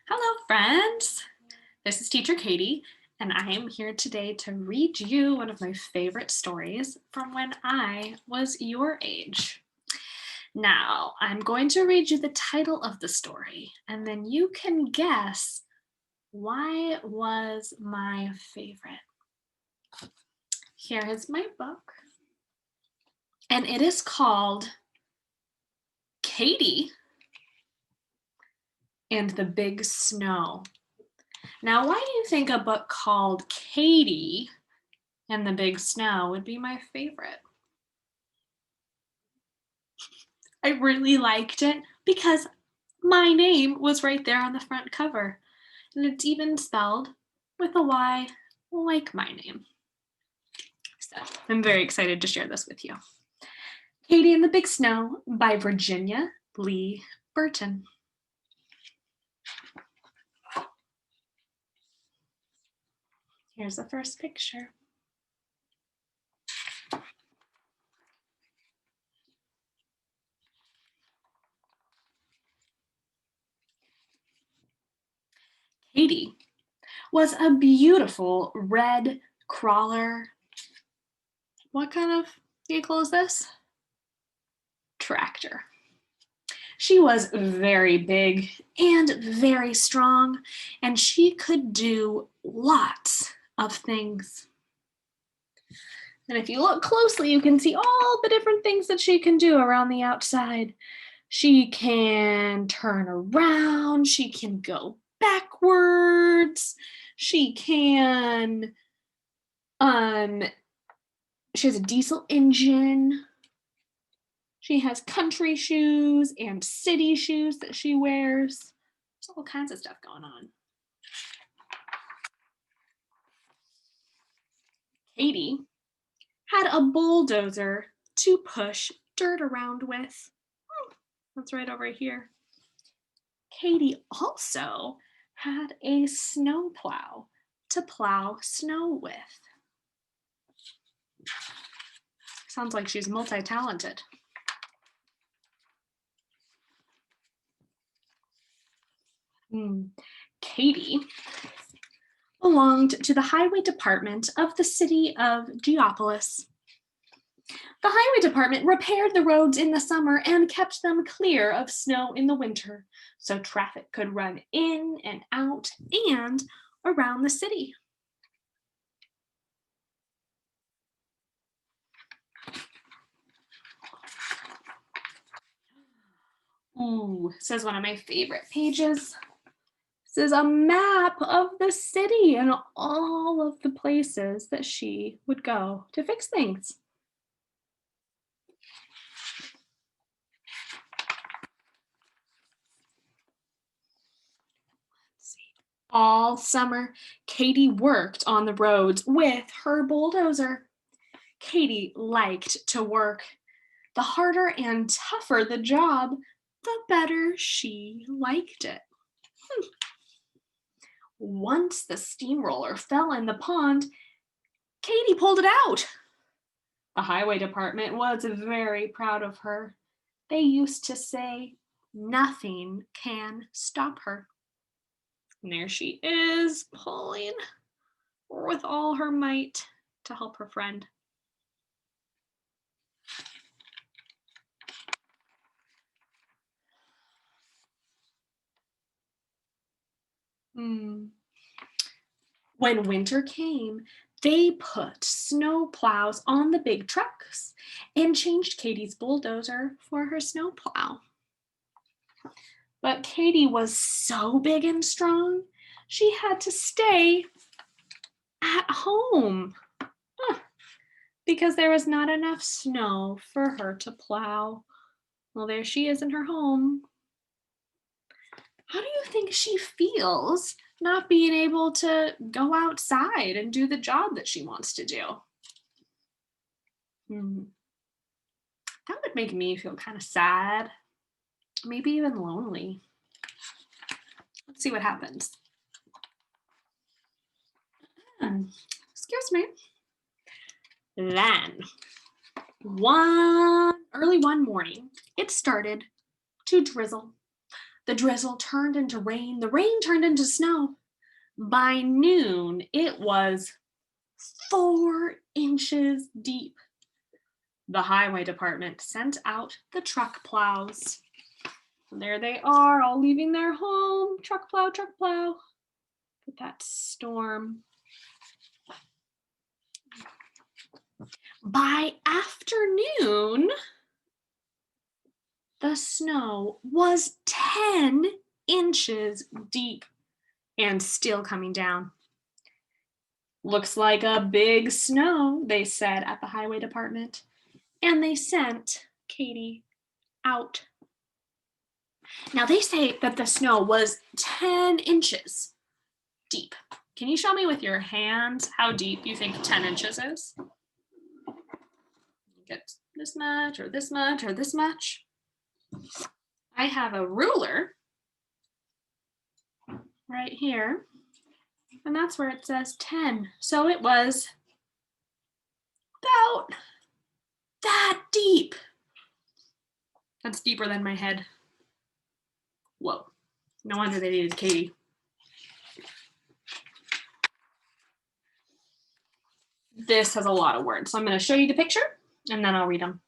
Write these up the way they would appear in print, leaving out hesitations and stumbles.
Hello, friends. This is Teacher Katie, and I am here today to read you one of my favorite stories from when I was your age. Now, I'm going to read you the title of the story, and then you can guess why it was my favorite. Here is my book, and it is called Katy and the Big Snow. Now, why do you think a book called Katy and the Big Snow would be my favorite? I really liked it because my name was right there on the front cover, and it's even spelled with a Y like my name. So I'm very excited to share this with you. Katy and the Big Snow by Virginia Lee Burton. Here's the first picture. Katy was a beautiful red crawler. What kind of vehicle is this? Tractor. She was very big and very strong, and she could do lots of things. And if you look closely, you can see all the different things that she can do around the outside. She can turn around, she can go backwards, she can, she has a diesel engine. She has country shoes and city shoes that she wears. There's all kinds of stuff going on. Katy had a bulldozer to push dirt around with. That's right over here. Katy also had a snowplow to plow snow with. Sounds like she's multi-talented. Katy belonged to the highway department of the city of Geopolis. The highway department repaired the roads in the summer and kept them clear of snow in the winter, so traffic could run in and out and around the city. Ooh, says one of my favorite pages. This is a map of the city and all of the places that she would go to fix things. All summer, Katy worked on the roads with her bulldozer. Katy liked to work. The harder and tougher the job, the better she liked it. Once the steamroller fell in the pond, Katy pulled it out. The highway department was very proud of her. They used to say, "Nothing can stop her." And there she is, pulling with all her might to help her friend. When winter came, they put snow plows on the big trucks and changed Katy's bulldozer for her snow plow. But Katy was so big and strong, she had to stay at home because there was not enough snow for her to plow. Well, there she is in her home. How do you think she feels not being able to go outside and do the job that she wants to do? That would make me feel kind of sad, maybe even lonely. Let's see what happens. Excuse me. Then, early one morning, it started to drizzle. The drizzle turned into rain. The rain turned into snow. By noon, it was 4 inches deep. The highway department sent out the truck plows. There they are, all leaving their home. Truck plow, truck plow. With that storm. By afternoon, the snow was 10 inches deep and still coming down. Looks like a big snow, they said at the highway department. And they sent Katy out. Now they say that the snow was 10 inches deep. Can you show me with your hands how deep you think 10 inches is? Get this much or this much or this much. I have a ruler right here, and that's where it says 10. So it was about that deep. That's deeper than my head. Whoa. No wonder they needed Katy. This has a lot of words, so I'm going to show you the picture, and then I'll read them.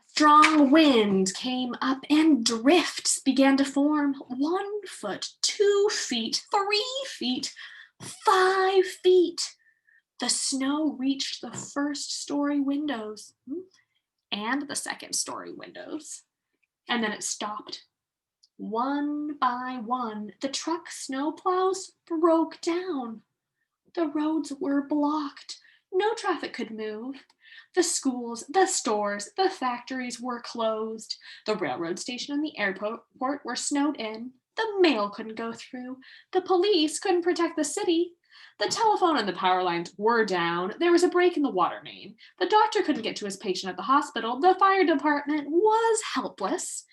Strong wind came up and drifts began to form. 1 foot, 2 feet, 3 feet, 5 feet. The snow reached the 1st-story windows and the 2nd-story windows. And then it stopped. One by one, the truck snowplows broke down. The roads were blocked. No traffic could move. The schools, the stores, the factories were closed. The railroad station and the airport were snowed in. The mail couldn't go through. The police couldn't protect the city. The telephone and the power lines were down. There was a break in the water main. The doctor couldn't get to his patient at the hospital. The fire department was helpless.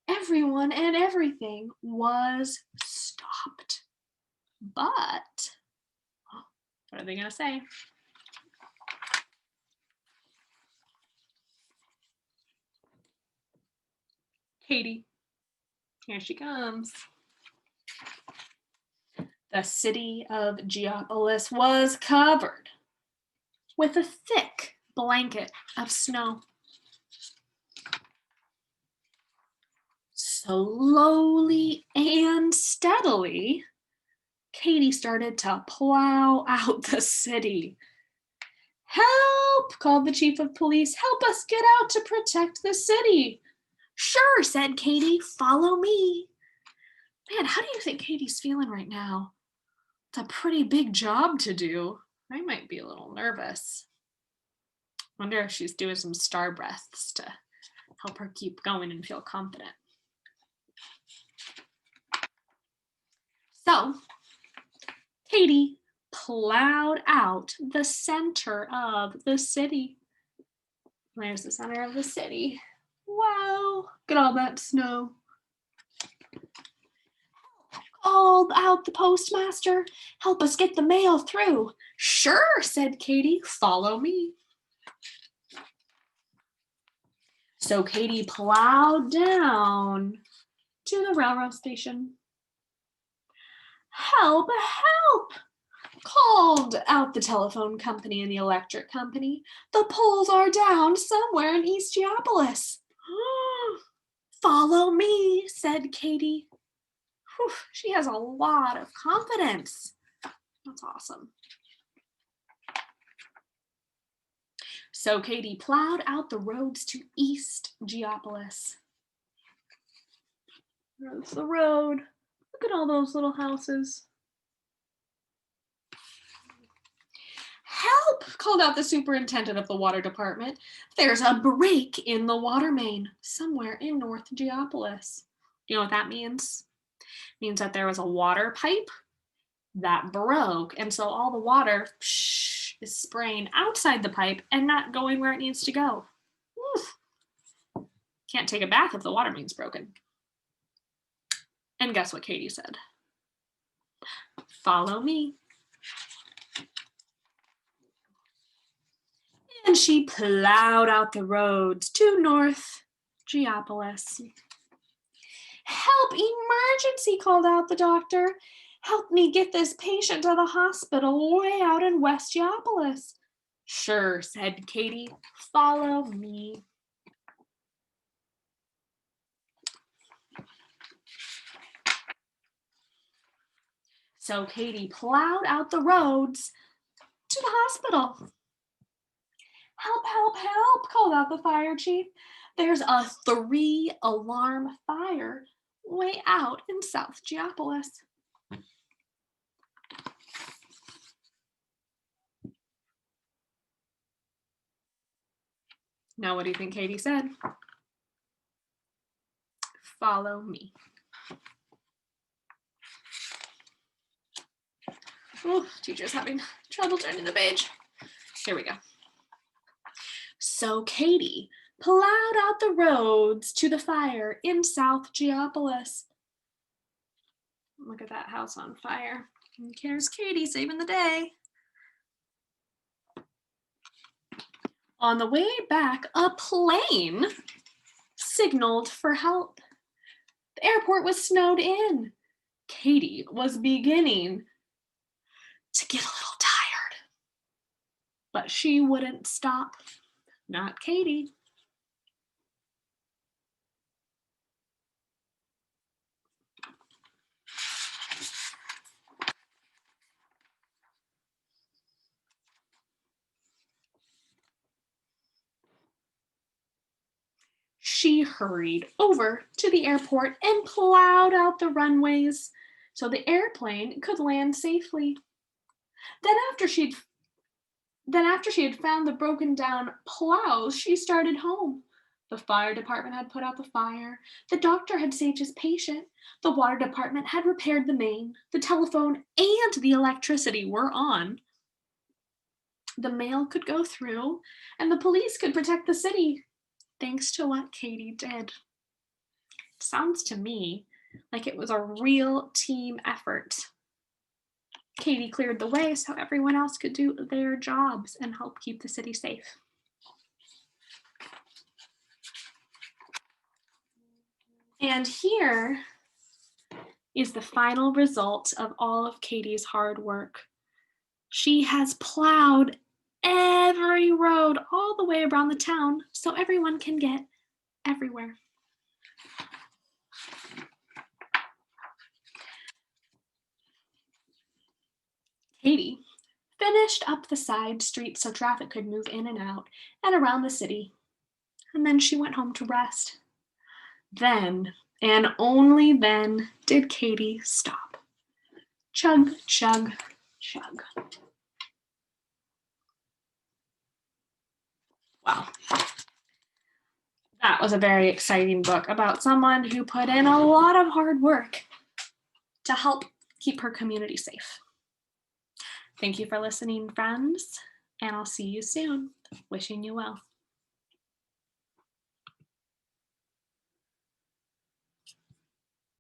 Everyone and everything was stopped. But, what are they going to say? Katy, here she comes. The city of Geopolis was covered with a thick blanket of snow. Slowly and steadily, Katy started to plow out the city. "Help!" called the chief of police. "Help us get out to protect the city." "Sure," said Katy. "Follow me." Man, how do you think Katy's feeling right now? It's a pretty big job to do. I might be a little nervous. Wonder if she's doing some star breaths to help her keep going and feel confident. So, Katy plowed out the center of the city. There's the center of the city. Wow, look at all that snow. Called out the postmaster. "Help us get the mail through." "Sure," said Katy. "Follow me." So Katy plowed down to the railroad station. "Help, help!" called out the telephone company and the electric company. "The poles are down somewhere in East Geopolis." "Follow me," said Katy. Whew, she has a lot of confidence. That's awesome. So Katy plowed out the roads to East Geopolis. There's the road. Look at all those little houses. "Help!" called out the superintendent of the water department. "There's a break in the water main somewhere in North Geopolis." You know what that means? It means that there was a water pipe that broke, and so all the water is spraying outside the pipe and not going where it needs to go. Oof. Can't take a bath if the water main's broken. And guess what Katy said? "Follow me." and she plowed out the roads to North Geopolis. "Help, emergency," called out the doctor. "Help me get this patient to the hospital way out in West Geopolis." "Sure," said Katy. "Follow me." So Katy plowed out the roads to the hospital. "Help, help, help," called out the fire chief. "There's a 3-alarm fire way out in South Geopolis." Now, what do you think Katy said? Follow me. Oh, teacher's having trouble turning the page. Here we go. So Katy plowed out the roads to the fire in South Geopolis. Look at that house on fire. And here's Katy saving the day. On the way back, a plane signaled for help. The airport was snowed in. Katy was beginning to get a little tired, but she wouldn't stop. Not Katy. She hurried over to the airport and plowed out the runways so the airplane could land safely. Then after she had found the broken down plows, she started home. The fire department had put out the fire. The doctor had saved his patient. The water department had repaired the main. The telephone and the electricity were on. The mail could go through, and the police could protect the city, thanks to what Katy did. Sounds to me like it was a real team effort. Katy cleared the way so everyone else could do their jobs and help keep the city safe. And here is the final result of all of Katy's hard work. She has plowed every road all the way around the town so everyone can get everywhere. Katy finished up the side streets so traffic could move in and out and around the city, and then she went home to rest. Then, and only then, did Katy stop. Chug, chug, chug. Wow. That was a very exciting book about someone who put in a lot of hard work to help keep her community safe. Thank you for listening, friends, and I'll see you soon. Wishing you well.